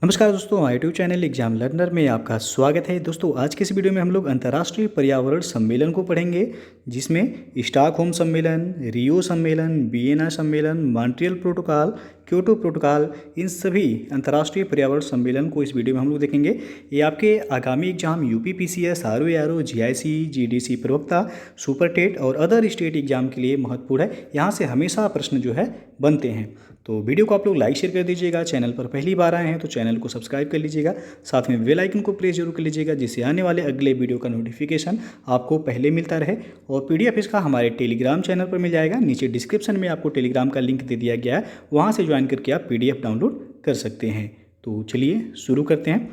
नमस्कार दोस्तों, हमारे यूट्यूब चैनल एग्जाम लर्नर में आपका स्वागत है। दोस्तों, आज के इस वीडियो में हम लोग अंतर्राष्ट्रीय पर्यावरण सम्मेलन को पढ़ेंगे, जिसमें स्टॉकहोम सम्मेलन, रियो सम्मेलन, वियना सम्मेलन, मॉन्ट्रियल प्रोटोकॉल, क्योटो प्रोटोकॉल, इन सभी अंतर्राष्ट्रीय पर्यावरण सम्मेलन को इस वीडियो में हम लोग देखेंगे। ये आपके आगामी exam UP PCS, RO, GIC, GDC प्रवक्ता, सुपर टेट और अदर स्टेट एग्जाम के लिए महत्वपूर्ण है। यहाँ से हमेशा प्रश्न जो है बनते हैं। तो वीडियो को आप लोग लाइक शेयर कर दीजिएगा। चैनल पर पहली बार आए हैं तो चैनल को सब्सक्राइब कर लीजिएगा। साथ में बेल आइकन को प्रेस जरूर कर लीजिएगा, जिससे आने वाले अगले वीडियो का नोटिफिकेशन आपको पहले मिलता रहे। और पीडीएफ इसका हमारे टेलीग्राम चैनल पर मिल जाएगा। नीचे डिस्क्रिप्शन में आपको टेलीग्राम का लिंक दे दिया गया है, वहाँ से ज्वाइन करके आप पीडीएफ डाउनलोड कर सकते हैं। तो चलिए शुरू करते हैं।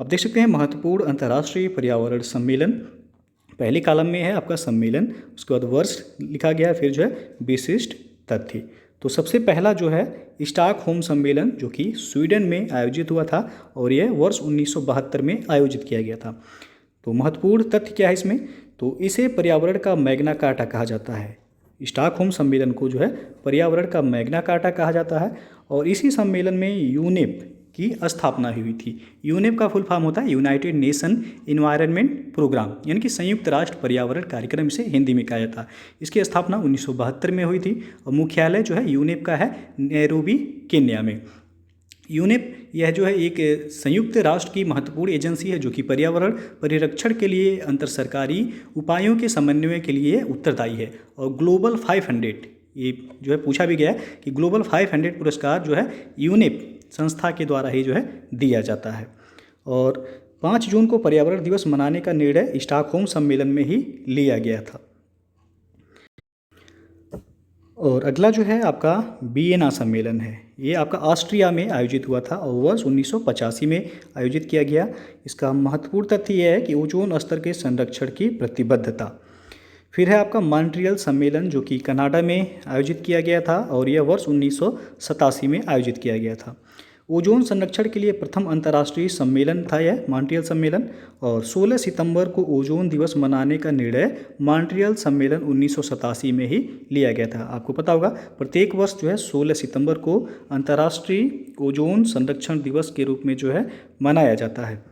आप देख सकते हैं महत्वपूर्ण अंतर्राष्ट्रीय पर्यावरण सम्मेलन। पहले कॉलम में है आपका सम्मेलन, उसके बाद वर्ष लिखा गया है, फिर जो है विशिष्ट तथ्य। तो सबसे पहला जो है स्टॉकहोम सम्मेलन, जो कि स्वीडन में आयोजित हुआ था और यह वर्ष 1972 में आयोजित किया गया था। तो महत्वपूर्ण तथ्य क्या है इसमें, तो इसे पर्यावरण का मैग्ना कार्टा कहा जाता है। स्टॉकहोम सम्मेलन को जो है पर्यावरण का मैग्ना कार्टा कहा जाता है। और इसी सम्मेलन में यूनेप की स्थापना हुई थी। यूनेप का फुल फॉर्म होता है यूनाइटेड नेशन इन्वायरमेंट प्रोग्राम, यानी कि संयुक्त राष्ट्र पर्यावरण कार्यक्रम, इसे हिंदी में कहा जाता है। इसकी स्थापना 1972 में हुई थी और मुख्यालय जो है यूनेप का है नैरोबी, केन्या में। यूनेप यह जो है एक संयुक्त राष्ट्र की महत्वपूर्ण एजेंसी है, जो कि पर्यावरण परिरक्षण के लिए अंतर सरकारी उपायों के समन्वय के लिए उत्तरदायी है। और ग्लोबल 500, ये जो है पूछा भी गया है कि ग्लोबल 500 पुरस्कार जो है यूनेप संस्था के द्वारा ही जो है दिया जाता है। और 5 जून को पर्यावरण दिवस मनाने का निर्णय स्टॉकहोम सम्मेलन में ही लिया गया था। और अगला जो है आपका वियना सम्मेलन है। ये आपका ऑस्ट्रिया में आयोजित हुआ था और वर्ष 1985 में आयोजित किया गया। इसका महत्वपूर्ण तथ्य यह है कि ओजोन स्तर के संरक्षण की प्रतिबद्धता। फिर है आपका मॉन्ट्रियल सम्मेलन, जो कि कनाडा में आयोजित किया गया था और यह वर्ष 1987 में आयोजित किया गया था। ओजोन संरक्षण के लिए प्रथम अंतर्राष्ट्रीय सम्मेलन था यह मॉन्ट्रियल सम्मेलन। और 16 सितंबर को ओजोन दिवस मनाने का निर्णय मॉन्ट्रियल सम्मेलन 1987 में ही लिया गया था। आपको पता होगा प्रत्येक वर्ष जो है 16 सितंबर को अंतर्राष्ट्रीय ओजोन संरक्षण दिवस के रूप में जो है मनाया जाता है।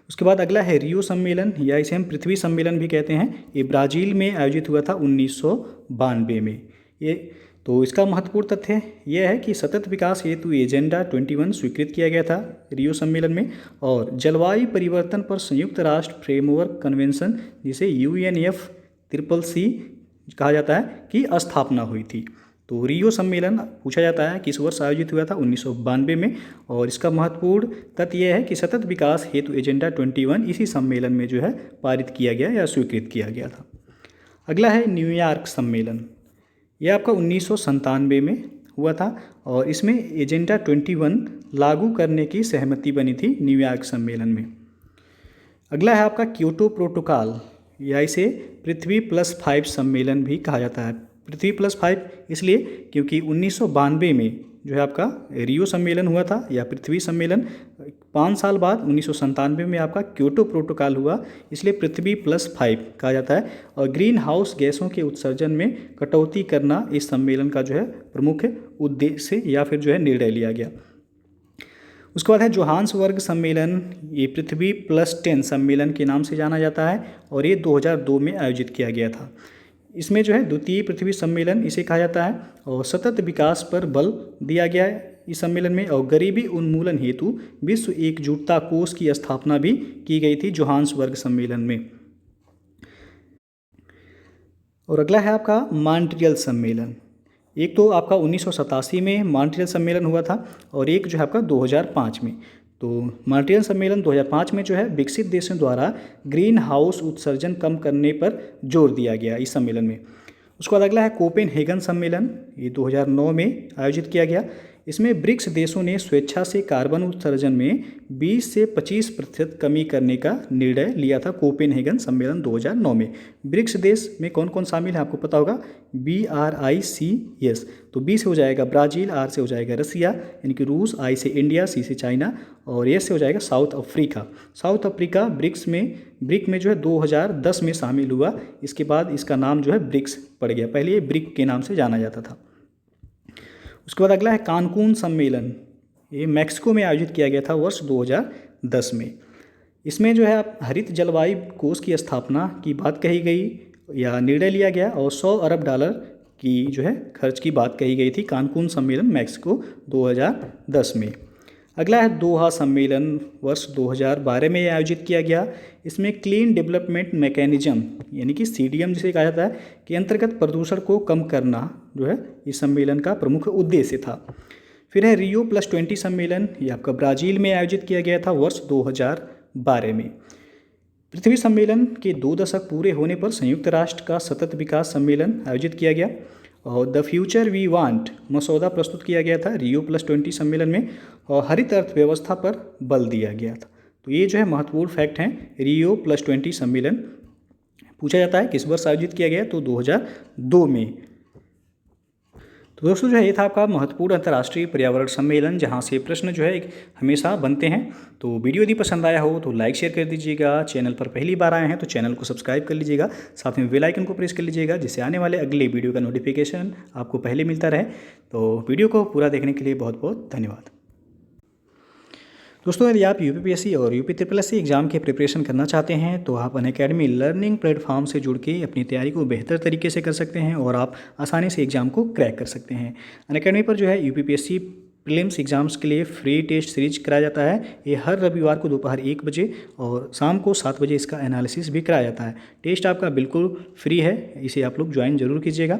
उसके बाद अगला है रियो सम्मेलन, या इसे हम पृथ्वी सम्मेलन भी कहते हैं। ये ब्राज़ील में आयोजित हुआ था 1992 में। ये तो इसका महत्वपूर्ण तथ्य यह है कि सतत विकास हेतु एजेंडा 21 स्वीकृत किया गया था रियो सम्मेलन में। और जलवायु परिवर्तन पर संयुक्त राष्ट्र फ्रेमवर्क कन्वेंशन, जिसे UNFCCC कहा जाता है, की स्थापना हुई थी। तो रियो सम्मेलन पूछा जाता है किस वर्ष आयोजित हुआ था, 1992 में। और इसका महत्वपूर्ण तथ्य यह है कि सतत विकास हेतु एजेंडा 21 इसी सम्मेलन में जो है पारित किया गया या स्वीकृत किया गया था। अगला है न्यूयॉर्क सम्मेलन। यह आपका 1997 में हुआ था और इसमें एजेंडा 21 लागू करने की सहमति बनी थी न्यूयॉर्क सम्मेलन में। अगला है आपका क्योटो प्रोटोकॉल, या इसे पृथ्वी +5 सम्मेलन भी कहा जाता है। पृथ्वी +5 इसलिए क्योंकि 1992 में जो है आपका रियो सम्मेलन हुआ था या पृथ्वी सम्मेलन। 5 साल बाद 1997 में आपका क्योटो प्रोटोकॉल हुआ, इसलिए पृथ्वी +5 कहा जाता है। और ग्रीन हाउस गैसों के उत्सर्जन में कटौती करना इस सम्मेलन का जो है प्रमुख उद्देश्य या फिर जो है निर्णय लिया गया। उसके बाद है जोहान्सबर्ग सम्मेलन। ये पृथ्वी +10 सम्मेलन के नाम से जाना जाता है और ये 2002 में आयोजित किया गया था। इसमें जो है द्वितीय पृथ्वी सम्मेलन इसे कहा जाता है। और सतत विकास पर बल दिया गया है इस सम्मेलन में। और गरीबी उन्मूलन हेतु विश्व एकजुटता कोष की स्थापना भी की गई थी जोहान्सबर्ग सम्मेलन में। और अगला है आपका मॉन्ट्रियल सम्मेलन। एक तो आपका 1987 में मॉन्ट्रियल सम्मेलन हुआ था और एक जो है आपका 2005 में। तो मॉन्ट्रियल सम्मेलन 2005 में जो है विकसित देशों द्वारा ग्रीन हाउस उत्सर्जन कम करने पर जोर दिया गया इस सम्मेलन में। उसके बाद अगला है कोपेनहेगन सम्मेलन। ये 2009 में आयोजित किया गया। इसमें ब्रिक्स देशों ने स्वेच्छा से कार्बन उत्सर्जन में 20 से 25% कमी करने का निर्णय लिया था। कोपेनहेगन सम्मेलन 2009 में ब्रिक्स देश में कौन कौन शामिल है आपको पता होगा, BRICS। तो B से हो जाएगा ब्राज़ील, R से हो जाएगा रसिया यानी कि रूस, I से इंडिया, C से चाइना और S से हो जाएगा south Africa. South Africa brick में जो है 2010 में शामिल हुआ। इसके बाद इसका नाम जो है ब्रिक्स पड़ गया, पहले ये ब्रिक के नाम से जाना जाता था। उसके बाद अगला है कानकून सम्मेलन। ये मैक्सिको में आयोजित किया गया था वर्ष 2010 में। इसमें जो है आप हरित जलवायु कोष की स्थापना की बात कही गई या निर्णय लिया गया और $100 अरब की जो है खर्च की बात कही गई थी कानकून सम्मेलन मैक्सिको 2010 में। अगला है दोहा सम्मेलन वर्ष 2012 में आयोजित किया गया। इसमें क्लीन डेवलपमेंट मैकेनिज्म यानी कि CDM जिसे कहा जाता है के अंतर्गत प्रदूषण को कम करना जो है इस सम्मेलन का प्रमुख उद्देश्य था। फिर है Rio+20 सम्मेलन, ये आपका ब्राज़ील में आयोजित किया गया था वर्ष 2012 में। पृथ्वी सम्मेलन के 2 दशक पूरे होने पर संयुक्त राष्ट्र का सतत विकास सम्मेलन आयोजित किया गया और द फ्यूचर वी वांट मसौदा प्रस्तुत किया गया था Rio+20 सम्मेलन में और हरित अर्थव्यवस्था पर बल दिया गया था। तो ये जो है महत्वपूर्ण फैक्ट हैं। Rio+20 सम्मेलन पूछा जाता है किस वर्ष आयोजित किया गया, तो 2002 में। तो दोस्तों जो है ये था आपका महत्वपूर्ण अंतर्राष्ट्रीय पर्यावरण सम्मेलन, जहाँ से प्रश्न जो है हमेशा बनते हैं। तो वीडियो यदि पसंद आया हो तो लाइक शेयर कर दीजिएगा। चैनल पर पहली बार आए हैं तो चैनल को सब्सक्राइब कर लीजिएगा, साथ में बेल आइकन को प्रेस कर लीजिएगा जिससे आने वाले अगले वीडियो का नोटिफिकेशन आपको पहले मिलता रहे। तो वीडियो को पूरा देखने के लिए बहुत बहुत धन्यवाद। दोस्तों यदि आप UPPSC और UPSSC एग्ज़ाम के प्रिपरेशन करना चाहते हैं तो आप अनअकैडमी लर्निंग प्लेटफॉर्म से जुड़ के अपनी तैयारी को बेहतर तरीके से कर सकते हैं और आप आसानी से एग्ज़ाम को क्रैक कर सकते हैं। अनअकैडमी पर जो है UPPSC प्रीलिम्स एग्ज़ाम्स के लिए फ्री टेस्ट सीरीज कराया जाता है। ये हर रविवार को दोपहर 1 बजे और शाम को 7 बजे इसका एनालिसिस भी कराया जाता है। टेस्ट आपका बिल्कुल फ्री है, इसे आप लोग ज्वाइन जरूर कीजिएगा।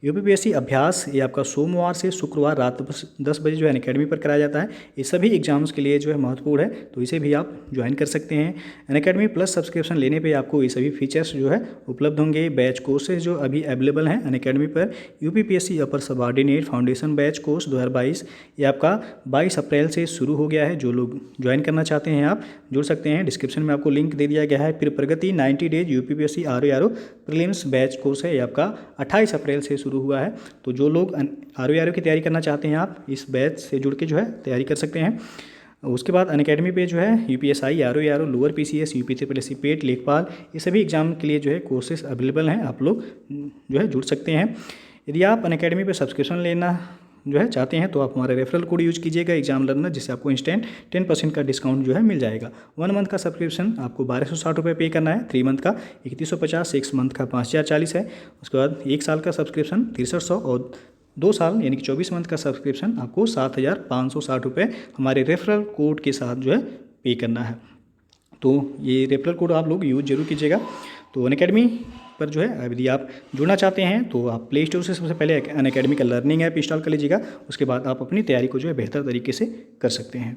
UPPSC अभ्यास ये आपका सोमवार से शुक्रवार रात 10 बजे जो है अनअकैडमी पर कराया जाता है। ये सभी एग्जाम्स के लिए जो है महत्वपूर्ण है, तो इसे भी आप ज्वाइन कर सकते हैं। अनअकैडमी प्लस सब्सक्रिप्शन लेने पे आपको ये सभी फीचर्स जो है उपलब्ध होंगे। बैच कोर्सेज जो अभी अवेलेबल हैं अनअकैडमी पर, UPPSC अपर सबऑर्डिनेट फाउंडेशन बैच कोर्स 2022 ये आपका 22 अप्रैल से शुरू हो गया है। जो लोग ज्वाइन करना चाहते हैं आप जुड़ सकते हैं, डिस्क्रिप्शन में आपको लिंक दे दिया गया है। फिर प्रगति 90 days UPPSC RO prelims batch course है, ये आपका 28 अप्रैल से शुरू हुआ है। तो जो लोग RO की तैयारी करना चाहते हैं आप इस बैच से जुड़ के जो है तैयारी कर सकते हैं। उसके बाद अनअकैडमी पे जो है UPSI RO lower PCS UPSSC पेट लेखपाल ये सभी एग्जाम के लिए जो है कोर्सेज अवेलेबल हैं, आप लोग जो है जुड़ सकते हैं। यदि आप अनअकैडमी पे सब्सक्रिप्शन लेना जो है चाहते हैं तो आप हमारा रेफरल कोड यूज कीजिएगा एग्जाम लर्नर, जिससे आपको इंस्टेंट 10% का डिस्काउंट जो है मिल जाएगा। 1 मंथ का सब्सक्रिप्शन आपको 1260 रुपये पे करना है, 3 मंथ का 3150, 6 मंथ का 5040 है। उसके बाद 1 साल का सब्सक्रिप्शन 6300 और 2 साल यानी कि 24 मंथ का सब्सक्रिप्शन आपको 7560 रुपये हमारे रेफरल कोड के साथ जो है पे करना है। तो ये रेफरल कोड आप लोग यूज जरूर कीजिएगा। तो अनअकैडमी पर जो है यदि आप जुड़ना चाहते हैं तो आप प्ले स्टोर से सबसे पहले अनअकैडमी का लर्निंग ऐप इंस्टॉल कर लीजिएगा। उसके बाद आप अपनी तैयारी को जो है बेहतर तरीके से कर सकते हैं।